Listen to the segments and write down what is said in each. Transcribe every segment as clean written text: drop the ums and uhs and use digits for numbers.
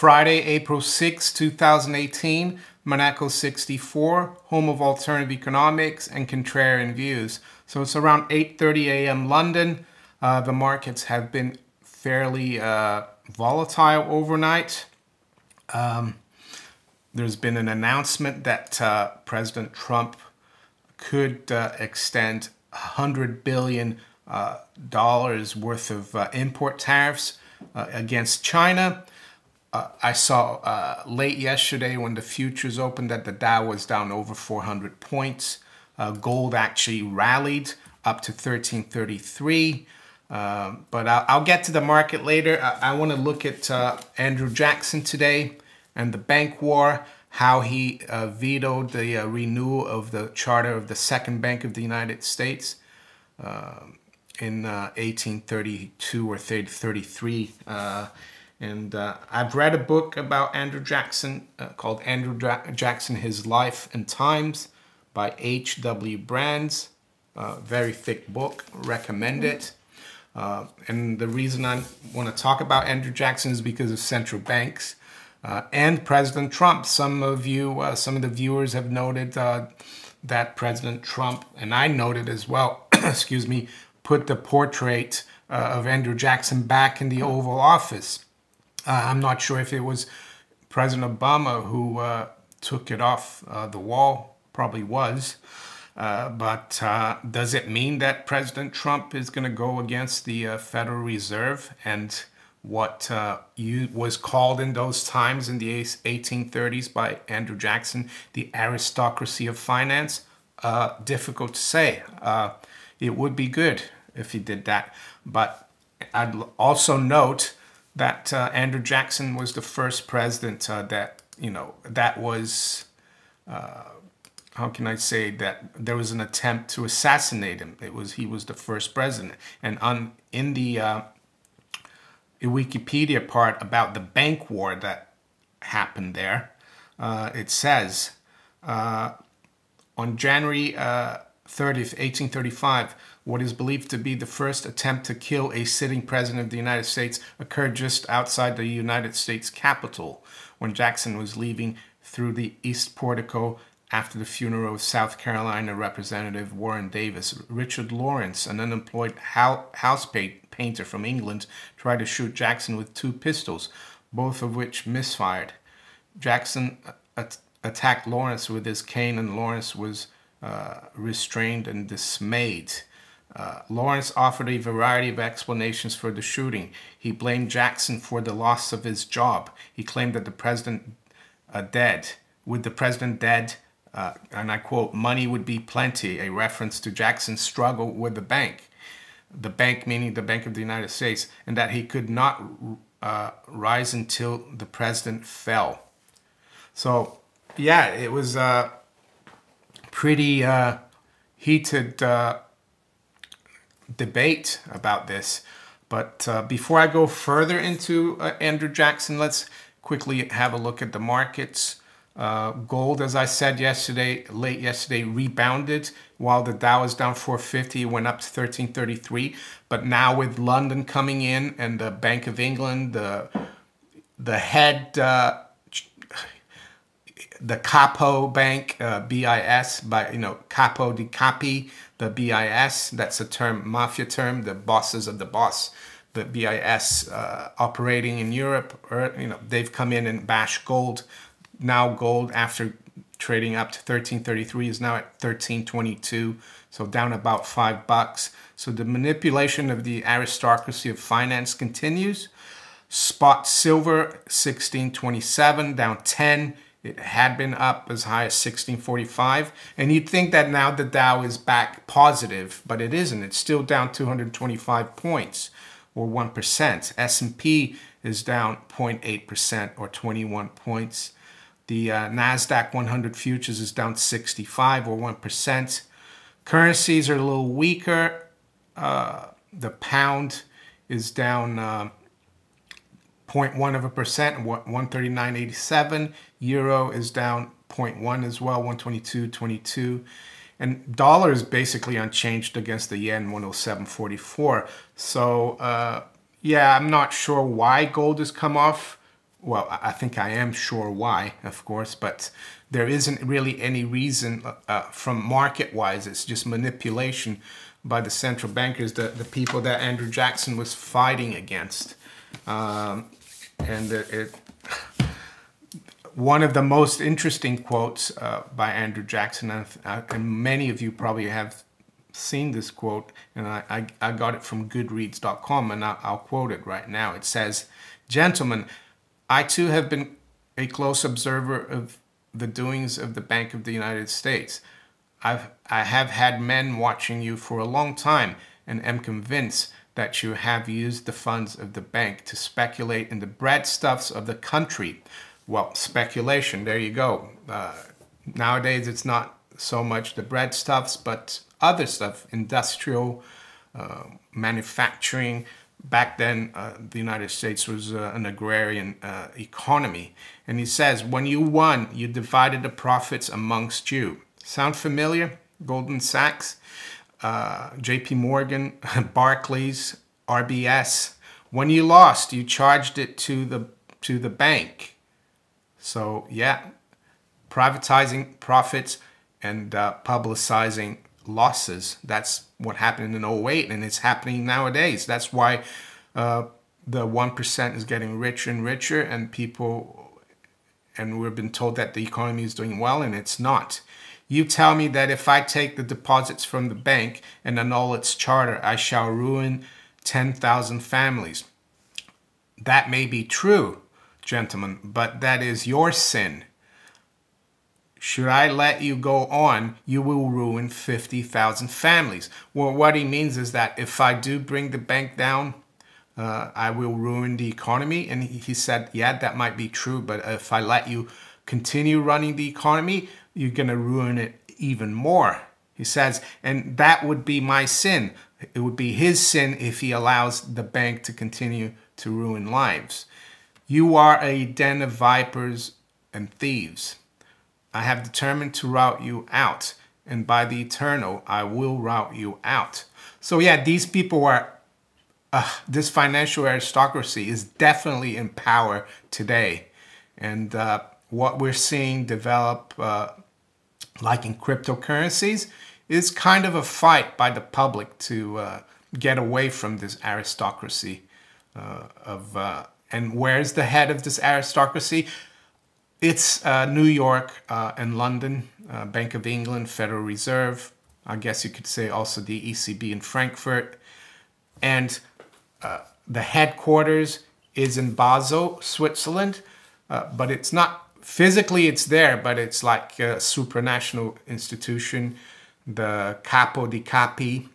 Friday, April 6, 2018, Monaco 64, home of alternative economics and contrarian views. So it's around 8:30 a.m. London. The markets have been fairly volatile overnight. There's been an announcement that President Trump could extend $100 billion worth of import tariffs against China. I saw late yesterday when the futures opened that the Dow was down over 400 points. Gold actually rallied up to 1333. But I'll get to the market later. I want to look at Andrew Jackson today and the bank war, how he vetoed the renewal of the charter of the Second Bank of the United States in 1832 or 33. And I've read a book about Andrew Jackson called Andrew Jackson, His Life and Times by H.W. Brands. Very thick book, recommend it. And the reason I want to talk about Andrew Jackson is because of central banks and President Trump. Some of the viewers have noted that President Trump, and I noted as well, excuse me, put the portrait of Andrew Jackson back in the Oval Office. I'm not sure if it was President Obama who took it off the wall. Probably was. But does it mean that President Trump is going to go against the Federal Reserve and what was called in those times in the 1830s by Andrew Jackson, the aristocracy of finance? Difficult to say. It would be good if he did that. But I'd also note that Andrew Jackson was the first president that was... how can I say that there was an attempt to assassinate him? He was the first president, and in the Wikipedia part about the bank war that happened there, it says on January 30th, 1835, what is believed to be the first attempt to kill a sitting president of the United States occurred just outside the United States Capitol when Jackson was leaving through the East Portico after the funeral of South Carolina Representative Warren Davis. Richard Lawrence, an unemployed house painter from England, tried to shoot Jackson with 2 pistols, both of which misfired. Jackson attacked Lawrence with his cane, and Lawrence was restrained and dismayed. Lawrence offered a variety of explanations for the shooting. He blamed Jackson for the loss of his job. He claimed that the president dead. With the president dead, and I quote, money would be plenty, a reference to Jackson's struggle with the bank meaning the Bank of the United States, and that he could not rise until the president fell. So, yeah, it was a pretty heated debate about this. But before I go further into Andrew Jackson, let's quickly have a look at the markets. Gold, as I said late yesterday, rebounded while the Dow is down 450. It went up to 1333. But now with London coming in and the Bank of England, the head, the Capo Bank, BIS, Capo di Capi, the BIS, that's a term, mafia term, the bosses of the boss. The BIS operating in Europe, they've come in and bashed gold. Now gold, after trading up to 1333, is now at 1322, so down about $5. So the manipulation of the aristocracy of finance continues. Spot silver 1627, down 10. It had been up as high as 1645, and you'd think that now the Dow is back positive, but it isn't. It's still down 225 points, or 1%. S&P is down 0.8%, or 21 points. The NASDAQ 100 futures is down 65 or 1%. Currencies are a little weaker. The pound is down 0.1%, 139.87. Euro is down 0.1 as well, 122.22. And dollar is basically unchanged against the yen, 107.44. So yeah, I'm not sure why gold has come off well, I think I am sure why, of course, but there isn't really any reason from market-wise. It's just manipulation by the central bankers, the people that Andrew Jackson was fighting against. One of the most interesting quotes by Andrew Jackson, and many of you probably have seen this quote, and I got it from goodreads.com, and I'll quote it right now. It says, "Gentlemen, I too have been a close observer of the doings of the Bank of the United States. I have had men watching you for a long time and am convinced that you have used the funds of the bank to speculate in the breadstuffs of the country." Well, speculation, there you go. Nowadays, it's not so much the breadstuffs, but other stuff, industrial, manufacturing. Back then, the United States was an agrarian economy. And he says, when you won, you divided the profits amongst you. Sound familiar? Goldman Sachs, JP Morgan, Barclays, RBS. When you lost, you charged it to the bank. So yeah, privatizing profits and publicizing losses. That's what happened in 08, and it's happening nowadays. That's why the 1% is getting richer and richer, and we've been told that the economy is doing well, and it's not. You tell me that if I take the deposits from the bank and annul its charter, I shall ruin 10,000 families. That may be true, gentlemen, but that is your sin. Should I let you go on, you will ruin 50,000 families. Well, what he means is that if I do bring the bank down, I will ruin the economy. And he said, yeah, that might be true, but if I let you continue running the economy, you're going to ruin it even more. He says, and that would be my sin. It would be his sin if he allows the bank to continue to ruin lives. You are a den of vipers and thieves. I have determined to rout you out, and by the eternal, I will rout you out. So yeah, these people are, this financial aristocracy is definitely in power today. And what we're seeing develop, like in cryptocurrencies, is kind of a fight by the public to get away from this aristocracy and where's the head of this aristocracy? It's New York and London, Bank of England, Federal Reserve. I guess you could say also the ECB in Frankfurt. And the headquarters is in Basel, Switzerland. But it's not, physically it's there, but it's like a supranational institution. The Capo di Capi,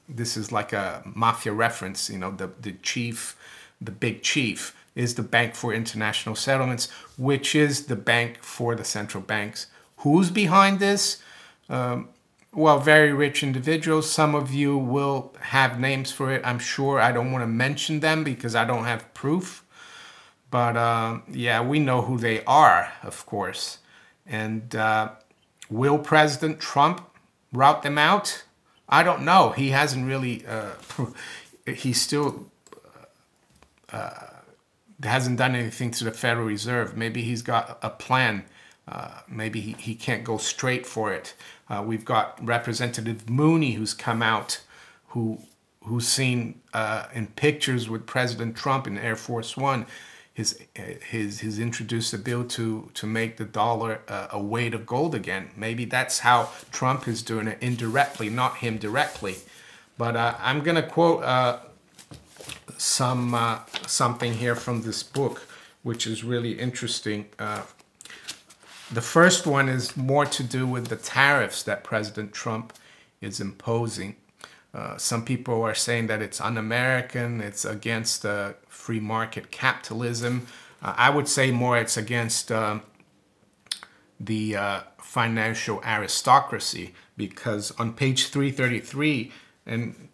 this is like a mafia reference, you know, the chief, the big chief is the Bank for International Settlements, which is the bank for the central banks. Who's behind this? Well, very rich individuals. Some of you will have names for it, I'm sure. I don't want to mention them because I don't have proof. But yeah, we know who they are, of course. And will President Trump rout them out? I don't know. He hasn't really, he still hasn't done anything to the Federal Reserve. Maybe he's got a plan. Maybe he can't go straight for it. We've got Representative Mooney who's come out, who's seen in pictures with President Trump in Air Force One. He's introduced a bill to make the dollar a weight of gold again. Maybe that's how Trump is doing it indirectly, not him directly. But I'm going to quote something here from this book, which is really interesting. The first one is more to do with the tariffs that President Trump is imposing. Some people are saying that it's un-American, it's against free market capitalism. I would say more it's against the financial aristocracy, because on page 333, and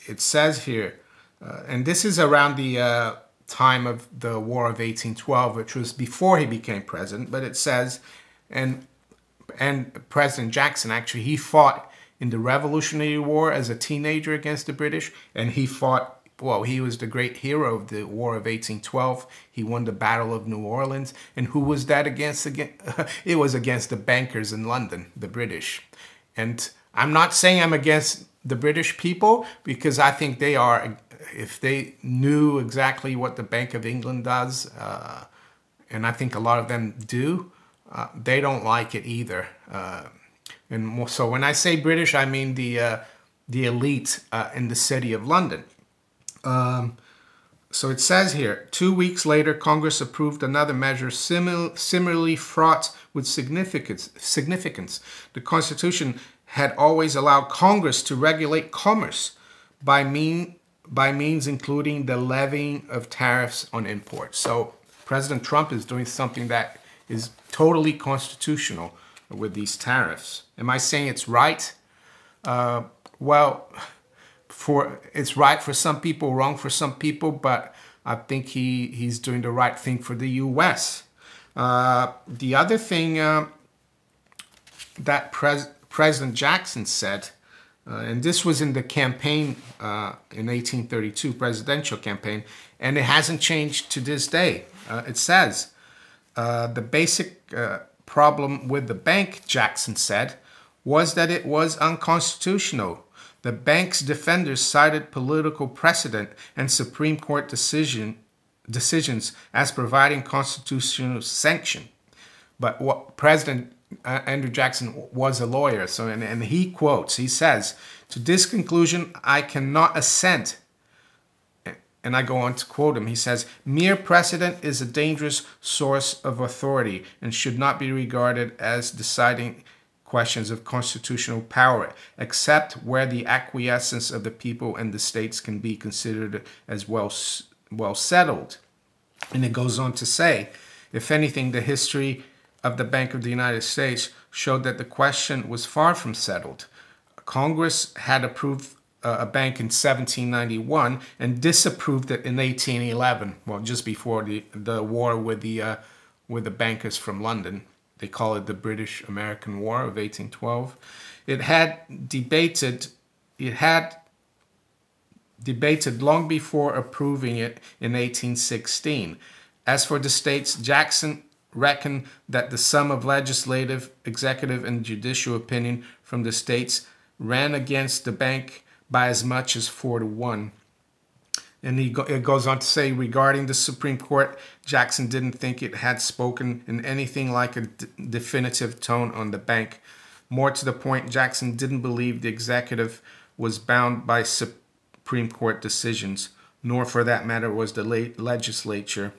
it says here, and this is around the time of the War of 1812, which was before he became president, but it says, and President Jackson, actually, he fought in the Revolutionary War as a teenager against the British, and he fought well, he was the great hero of the War of 1812. He won the Battle of New Orleans. And who was that against? It was against the bankers in London, the British. And I'm not saying I'm against the British people, because I think they are, if they knew exactly what the Bank of England does, and I think a lot of them do, they don't like it either. And so when I say British, I mean the elite in the city of London. So it says here, 2 weeks later, Congress approved another measure similarly fraught with significance. The Constitution had always allowed Congress to regulate commerce by means including the levying of tariffs on imports. So President Trump is doing something that is totally constitutional with these tariffs. Am I saying it's right? Well, it's right for some people, wrong for some people, but I think he's doing the right thing for the U.S. The other thing that President Jackson said, and this was in the campaign in 1832, presidential campaign, and it hasn't changed to this day. It says, the basic problem with the bank, Jackson said, was that it was unconstitutional. The bank's defenders cited political precedent and Supreme Court decisions as providing constitutional sanction. But what President Andrew Jackson was a lawyer, so and he quotes, he says, "To this conclusion, I cannot assent." And I go on to quote him. He says, "Mere precedent is a dangerous source of authority and should not be regarded as deciding questions of constitutional power, except where the acquiescence of the people and the states can be considered as well settled." And it goes on to say, if anything, the history of the Bank of the United States showed that the question was far from settled. Congress had approved a bank in 1791 and disapproved it in 1811, well, just before the war with the bankers from London. They call it the British-American War of 1812. It had debated long before approving it in 1816. As for the states, Jackson reckoned that the sum of legislative, executive, and judicial opinion from the states ran against the bank by as much as 4-1. And it goes on to say, regarding the Supreme Court, Jackson didn't think it had spoken in anything like a definitive tone on the bank. More to the point, Jackson didn't believe the executive was bound by Supreme Court decisions, nor for that matter was the legislature.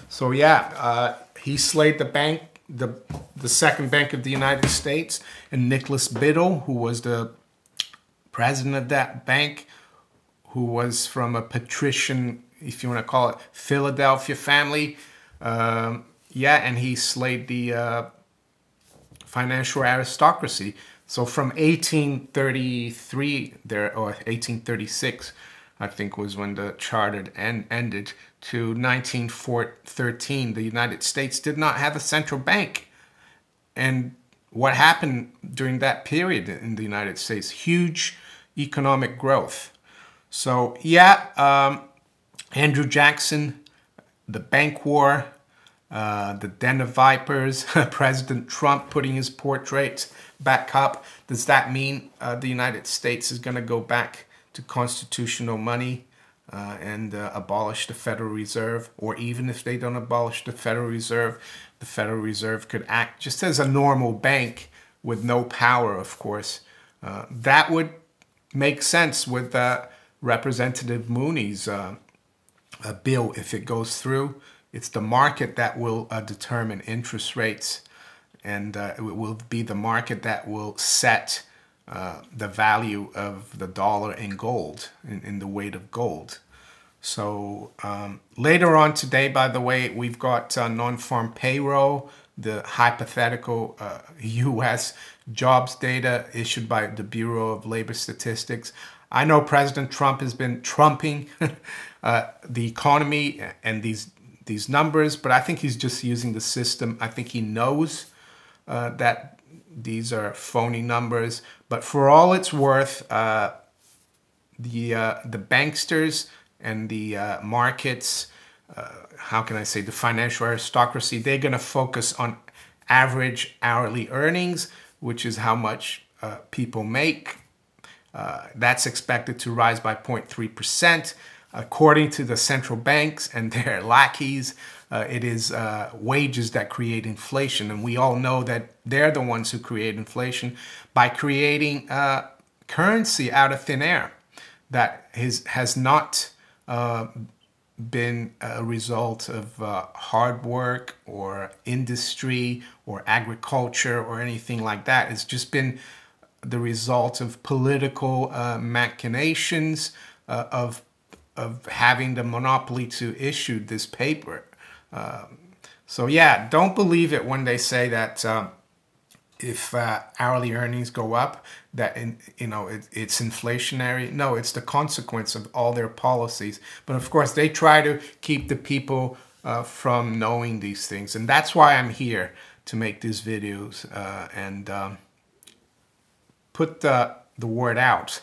So yeah, he slayed the bank, the second bank of the United States, and Nicholas Biddle, who was the president of that bank, who was from a patrician, if you want to call it, Philadelphia family. Yeah, and he slayed the financial aristocracy. So from 1833 there, or 1836, I think was when the charter ended, to 1913, the United States did not have a central bank. And what happened during that period in the United States? Huge economic growth. So yeah, Andrew Jackson, the bank war, the Den of Vipers, President Trump putting his portrait back up. Does that mean the United States is going to go back to constitutional money and abolish the Federal Reserve? Or even if they don't abolish the Federal Reserve could act just as a normal bank with no power, of course. That would make sense with Representative Mooney's bill if it goes through. It's the market that will determine interest rates, and it will be the market that will set the value of the dollar in gold, in the weight of gold. So later on today, by the way, we've got non-farm payroll, the hypothetical U.S. jobs data issued by the Bureau of Labor Statistics. I know President Trump has been trumping the economy and these numbers, but I think he's just using the system. I think he knows that these are phony numbers. But for all it's worth, the banksters and the markets, how can I say, the financial aristocracy, they're going to focus on average hourly earnings, which is how much people make. That's expected to rise by 0.3%. According to the central banks and their lackeys, it is wages that create inflation. And we all know that they're the ones who create inflation by creating currency out of thin air that has not been a result of hard work or industry or agriculture or anything like that. It's just been the result of political machinations, of having the monopoly to issue this paper. So yeah, don't believe it when they say that if hourly earnings go up, that it's inflationary. No, it's the consequence of all their policies. But of course, they try to keep the people from knowing these things, and that's why I'm here to make these videos and put the word out.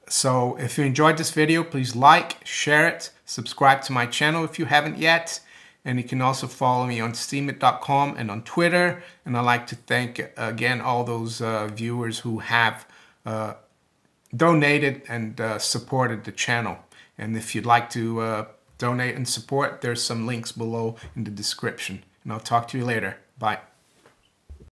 So if you enjoyed this video, please like, share it, subscribe to my channel if you haven't yet. And you can also follow me on steemit.com and on Twitter. And I'd like to thank again all those viewers who have donated and supported the channel. And if you'd like to donate and support, there's some links below in the description. And I'll talk to you later. Bye.